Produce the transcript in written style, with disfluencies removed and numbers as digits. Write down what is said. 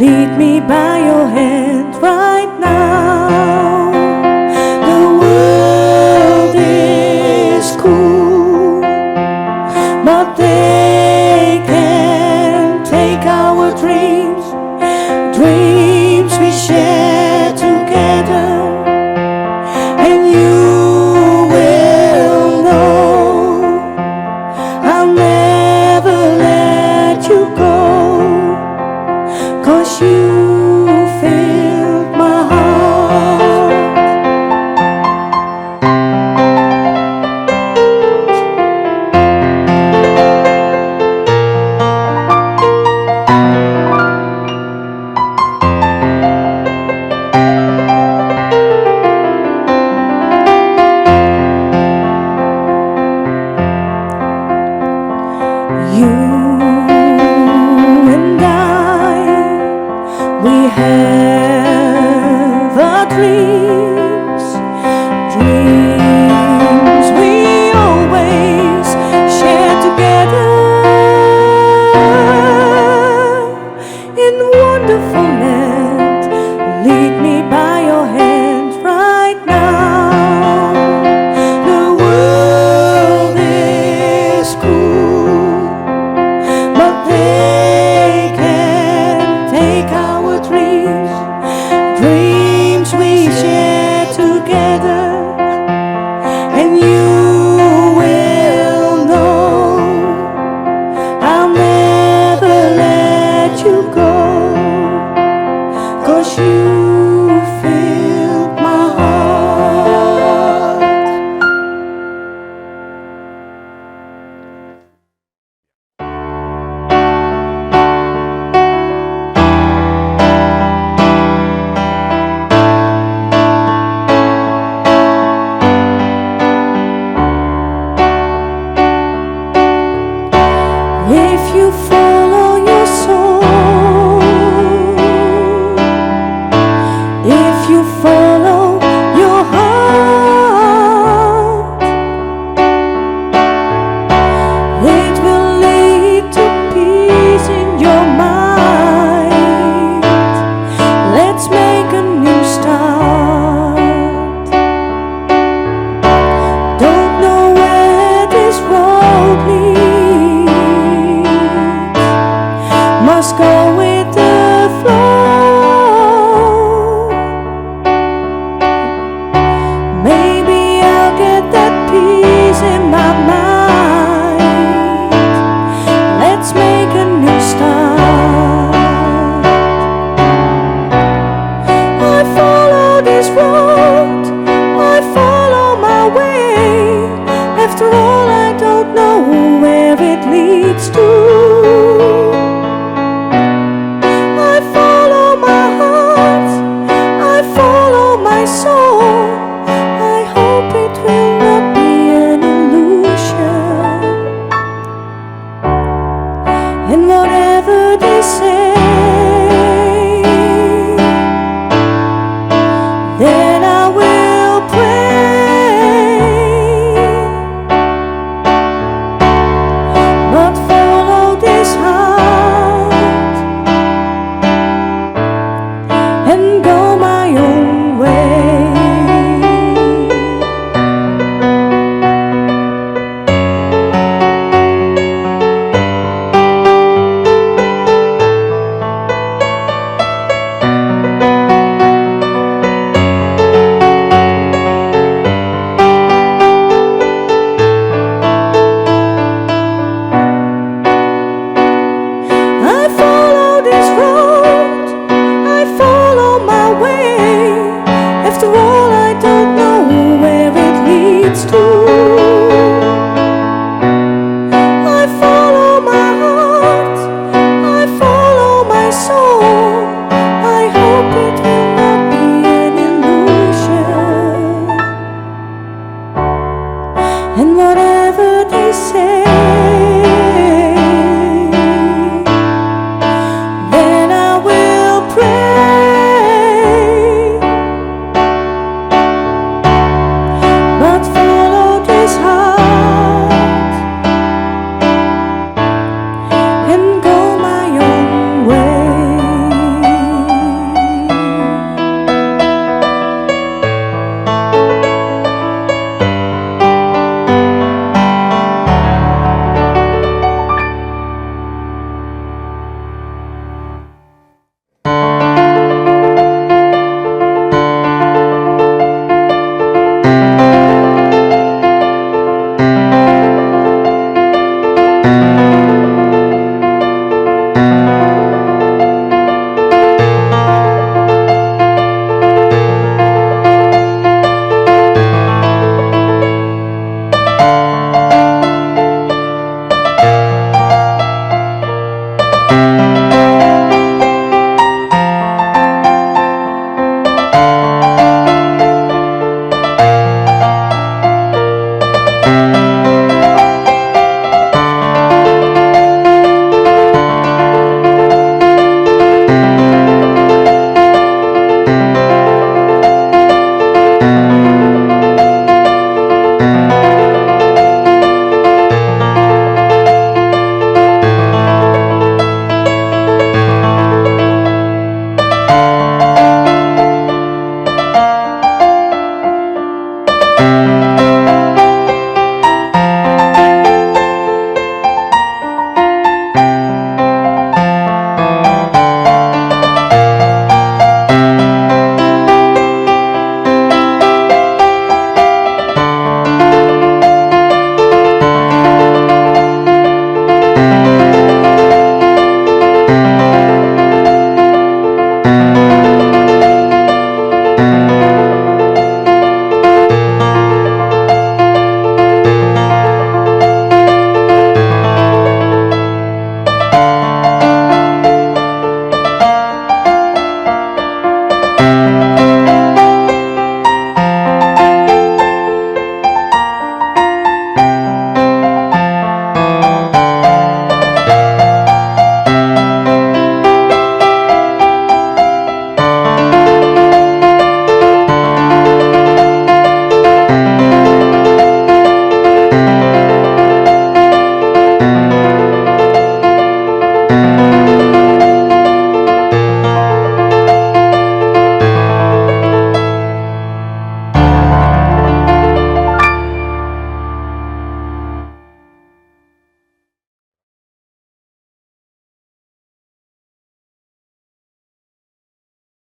lead me by your hand right now. The world is cool, but they can't take our dreams, dreams we share together. And you will know I'll never let you go, 'cause you filled my heart. You and I, we have our dreams, dreams we always share together. In wonderful land, lead me by your hand right now. The world is cool, but they can't take our dreams, dreams we share together. And you will know I'll never let you go, 'cause you filled my heart. If you follow your soul, if you follow your heart, it will lead to peace in your mind. Let's make a new start. Don't know where this road leads, must go with the flow. Maybe I'll get that peace in my mind. Let's make a new start. I follow this road, I follow my way. After all, I don't know where it leads to. I follow my heart, I follow my soul. I hope it will not be an illusion. And whatever they say, then I will pray. But follow this heart and go my own way. you.